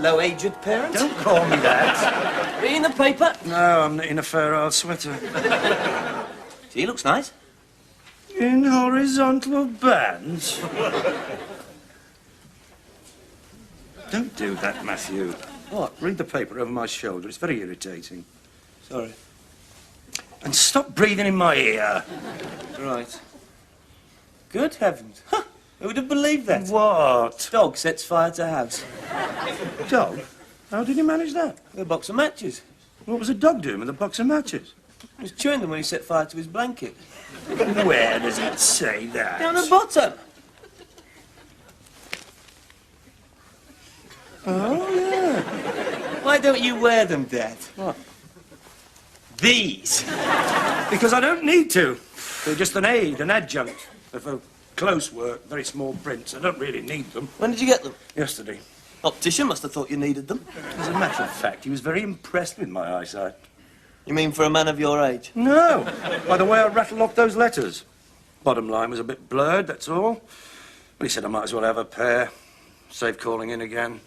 low-aged parent. Don't call me that. Reading the paper? No, I'm knitting a fur old sweater. She looks nice. In horizontal bands? Don't do that, Matthew. What? Read the paper over my shoulder. It's very irritating. Sorry. And stop breathing in my ear. Right. Good heavens. Huh. Who would have believed that? What? Dog sets fire to house. Dog? How did he manage that? With a box of matches. What was a dog doing with a box of matches? He was chewing them when he set fire to his blanket. Where does it say that? Down the bottom. Oh, yeah. Why don't you wear them, Dad? What? These. Because I don't need to. They're just an aid, an adjunct. They're for close work, very small prints. I don't really need them. When did you get them? Yesterday. Optician must have thought you needed them. As a matter of fact, he was very impressed with my eyesight. You mean for a man of your age? No. By the way I rattled off those letters. Bottom line was a bit blurred, that's all. But he said I might as well have a pair. Save calling in again.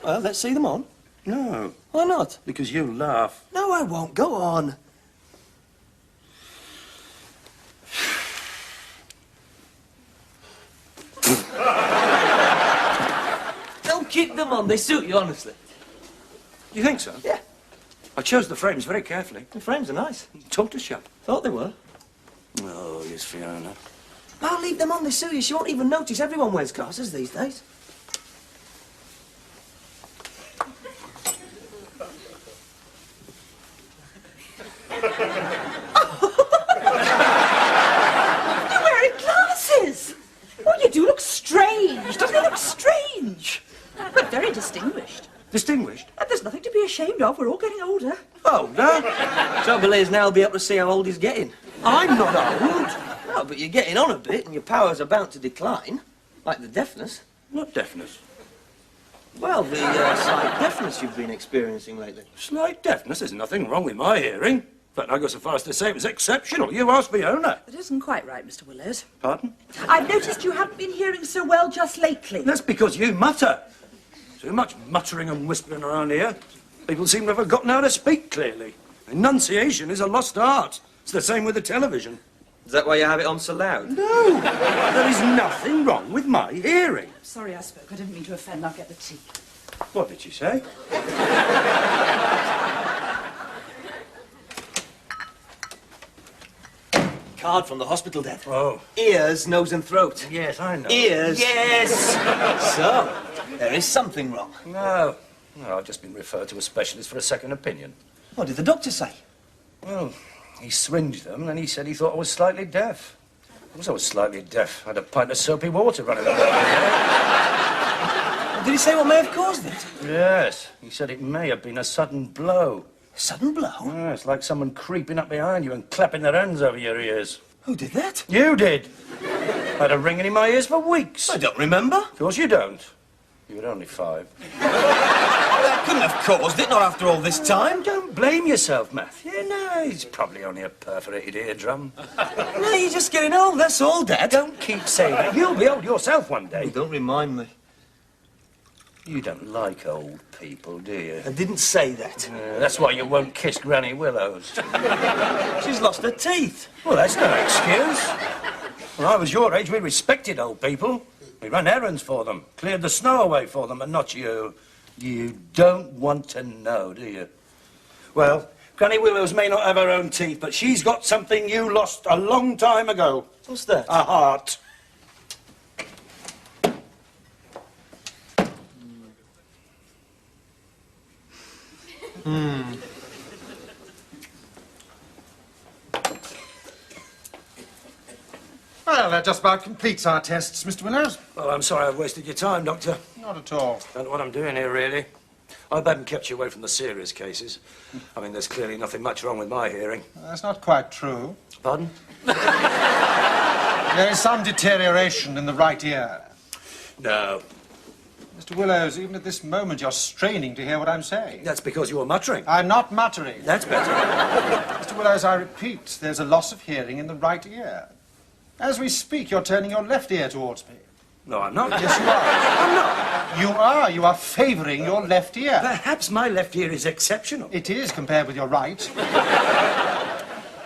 Well, let's see them on. No. Why not? Because you laugh. No, I won't. Go on. Don't keep them on. They suit you, honestly. You think so? Yeah. I chose the frames very carefully. The frames are nice. Talked to shop. Thought they were. Oh, yes, Fiona. I'll leave them on. They suit you. She won't even notice. Everyone wears glasses these days. You're wearing glasses! Oh, you do look strange. Doesn't it look strange? But very distinguished. Distinguished? And there's nothing to be ashamed of. We're all getting older. Oh, no. Trouble is, now I'll be able to see how old he's getting. I'm not old. No, but you're getting on a bit, and your powers are bound to decline. Like the deafness. What deafness? Well, the slight deafness you've been experiencing lately. Slight deafness? There's nothing wrong with my hearing. In fact, I go so far as to say it was exceptional. You asked Fiona. That isn't quite right, Mr. Willows. Pardon? I've noticed you haven't been hearing so well just lately. That's because you mutter. Too much muttering and whispering around here. People seem to have forgotten how to speak clearly. Enunciation is a lost art. It's the same with the television. Is that why you have it on so loud? No, there is nothing wrong with my hearing. Sorry I spoke. I didn't mean to offend. I'll get the tea. What did you say? Card from the hospital, Dad. Oh. Ears, nose and throat. Yes, I know. Ears. Yes. So, there is something wrong. No. No, I've just been referred to a specialist for a second opinion. What did the doctor say? Well, he syringed them and he said he thought I was slightly deaf. Of course I was slightly deaf. I had a pint of soapy water running about my head. Did he say what may have caused it? Yes. He said it may have been a sudden blow. A sudden blow? Yeah, it's like someone creeping up behind you and clapping their hands over your ears. Who did that? You did. I had a ringing in my ears for weeks. I don't remember. Of course you don't. You were only 5. That couldn't have caused it, not after all this time. Don't blame yourself, Matthew. No, he's probably only a perforated eardrum. No, you're just getting old, that's all, Dad. Don't keep saying that. You'll be old yourself one day. Don't remind me. You don't like old people, do you? I didn't say that. That's why you won't kiss Granny Willows. She's lost her teeth. Well, that's no excuse. When I was your age, we respected old people. We ran errands for them, cleared the snow away for them, and not you. You don't want to know, do you? Well, Granny Willows may not have her own teeth, but she's got something you lost a long time ago. What's that? A heart. Well, that just about completes our tests, Mr. Willows. Well, I'm sorry I've wasted your time, Doctor. Not at all. Don't know what I'm doing here, really. I hope I haven't kept you away from the serious cases. I mean, there's clearly nothing much wrong with my hearing. That's not quite true. Pardon? There is some deterioration in the right ear. No. Mr. Willows, even at this moment, you're straining to hear what I'm saying. That's because you were muttering. I'm not muttering. That's better. Mr. Willows, I repeat, there's a loss of hearing in the right ear. As we speak, you're turning your left ear towards me. No, I'm not. Yes, you are. I'm not. You are. You are favouring your left ear. Perhaps my left ear is exceptional. It is compared with your right.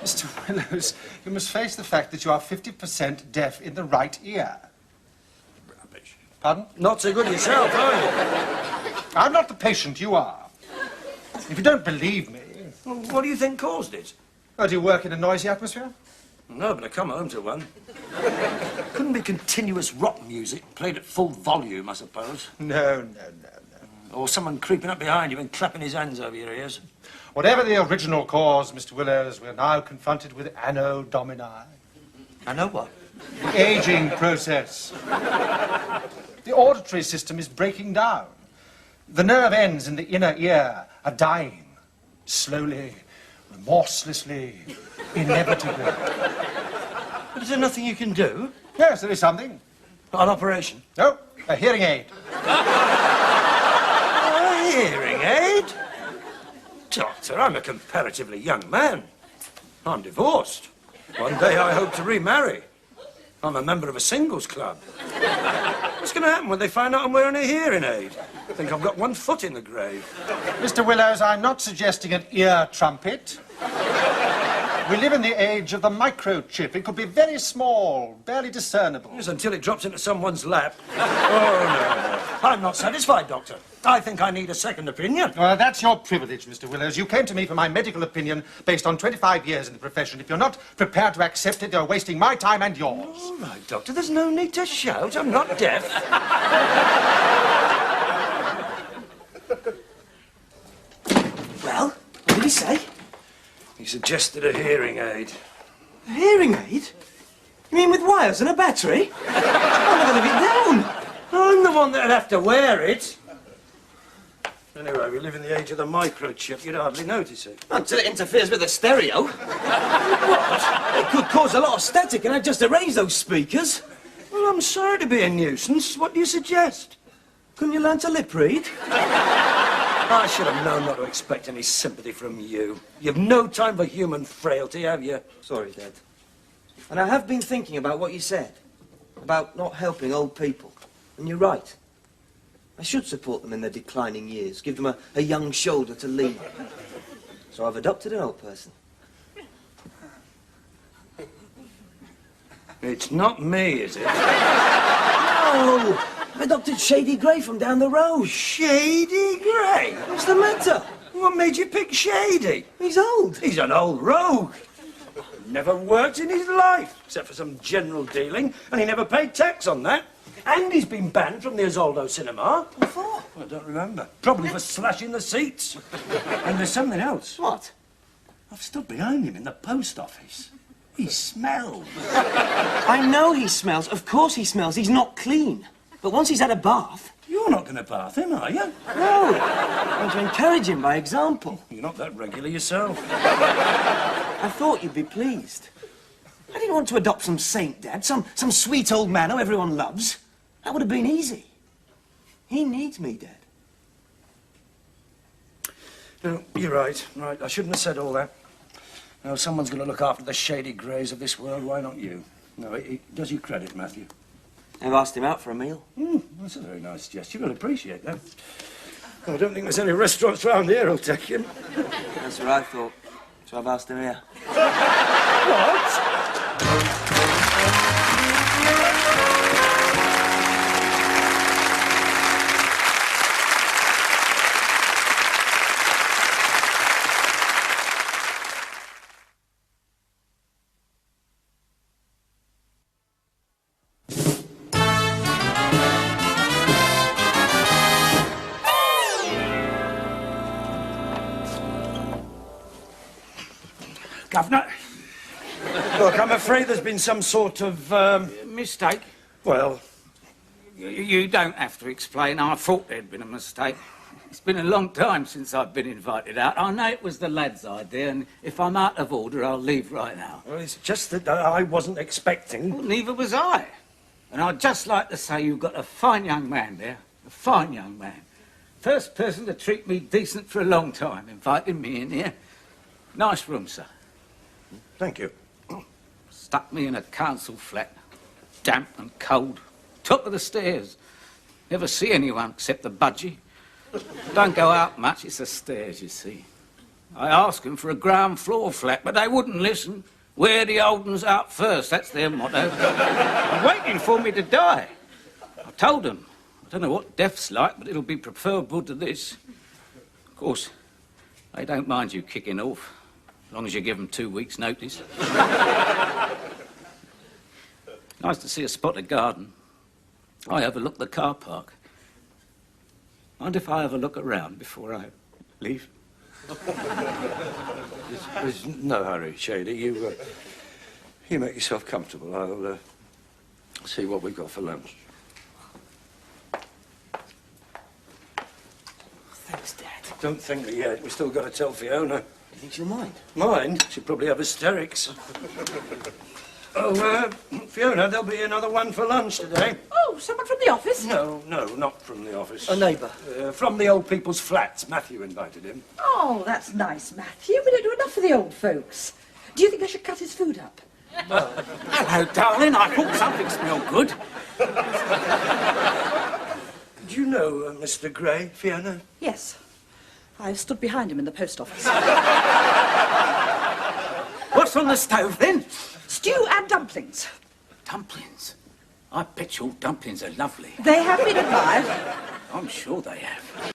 Mr. Willows, you must face the fact that you are 50% deaf in the right ear. Rubbish. Pardon? Not so good yourself, are you? I'm not the patient, you are. If you don't believe me... Well, what do you think caused it? Oh, do you work in a noisy atmosphere? No, but I come home to one. Couldn't be continuous rock music, played at full volume, I suppose. No. Or someone creeping up behind you and clapping his hands over your ears. Whatever the original cause, Mr. Willows, we're now confronted with Anno Domini. I know what. The aging process. The auditory system is breaking down. The nerve ends in the inner ear are dying. Slowly, remorselessly, inevitably. But is there nothing you can do? Yes, there is something. An operation? No, a hearing aid. A hearing aid? Doctor, I'm a comparatively young man. I'm divorced. One day I hope to remarry. I'm a member of a singles club. What's going to happen when they find out I'm wearing a hearing aid? I think I've got one foot in the grave. Mr. Willows, I'm not suggesting an ear trumpet. We live in the age of the microchip. It could be very small, barely discernible. Yes, until it drops into someone's lap. Oh, no. I'm not satisfied, Doctor. I think I need a second opinion. Well, that's your privilege, Mr. Willows. You came to me for my medical opinion based on 25 years in the profession. If you're not prepared to accept it, you're wasting my time and yours. All right, Doctor, there's no need to shout. I'm not deaf. Well, what did he say? He suggested a hearing aid. A hearing aid? You mean with wires and a battery? I'll never live it down. I'm the one that'd have to wear it. Anyway, we live in the age of the microchip. You'd hardly notice it. Until it interferes with the stereo. What? It could cause a lot of static and I'd just arrange those speakers. Well, I'm sorry to be a nuisance. What do you suggest? Couldn't you learn to lip read? I should have known not to expect any sympathy from you. You've no time for human frailty, have you? Sorry, Dad. And I have been thinking about what you said. About not helping old people. And you're right. I should support them in their declining years. Give them a young shoulder to lean on. So I've adopted an old person. It's not me, is it? Oh! I've adopted Shady Grey from down the road. Shady Grey? What's the matter? What made you pick Shady? He's old. He's an old rogue. Never worked in his life, except for some general dealing, and he never paid tax on that. And he's been banned from the Isoldo cinema. What for? I don't remember. Probably for slashing the seats. And there's something else. What? I've stood behind him in the post office. He smells. I know he smells. Of course he smells. He's not clean. But once he's had a bath... You're not going to bath him, are you? No. I want to encourage him by example. You're not that regular yourself. I thought you'd be pleased. I didn't want to adopt some saint, Dad. Some sweet old man who everyone loves. That would have been easy. He needs me, Dad. No, you're right. Right, I shouldn't have said all that. Now, someone's going to look after the Shady Greys of this world. Why not you? No, it does you credit, Matthew. I've asked him out for a meal. That's a very nice gesture. You'll appreciate that. I don't think there's any restaurants round here who'll take him. That's what I thought. So I've asked him here. What? Governor, look, I'm afraid there's been some sort of, Mistake? well, You don't have to explain. I thought there'd been a mistake. It's been a long time since I've been invited out. I know it was the lad's idea, and if I'm out of order, I'll leave right now. well, it's just that I wasn't expecting. Well, neither was I. And I'd just like to say you've got a fine young man there. A fine young man. First person to treat me decent for a long time, inviting me in here. Nice room, sir. Thank you. Stuck me in a council flat. Damp and cold. top of the stairs. Never see anyone except the budgie. Don't go out much, it's the stairs, you see. I asked them for a ground floor flat, but they wouldn't listen. Wear the old uns out first, that's their motto. They're waiting for me to die. I told them, I don't know what death's like, but it'll be preferable to this. Of course, they don't mind you kicking off, as long as you give them 2 weeks' notice. Nice to see a spotted garden. I overlook the car park. Mind if I have a look around before I leave? There's no hurry, Shady. You make yourself comfortable. I'll see what we've got for lunch. Thanks, Dad. Don't think me yet. We've still got to tell Fiona. You think she'll mind? Mind? She'll probably have hysterics. Oh, Fiona, there'll be another one for lunch today. Oh, someone from the office? No, not from the office. A neighbour. From the old people's flats. Matthew invited him. Oh, that's nice, Matthew. We don't do enough for the old folks. Do you think I should cut his food up? Hello, darling. I thought something smelled good. Do you know Mr. Gray, Fiona? Yes. I stood behind him in the post office. What's on the stove, then? Stew and dumplings. Dumplings. I bet your dumplings are lovely. They have been admired. I'm sure they have.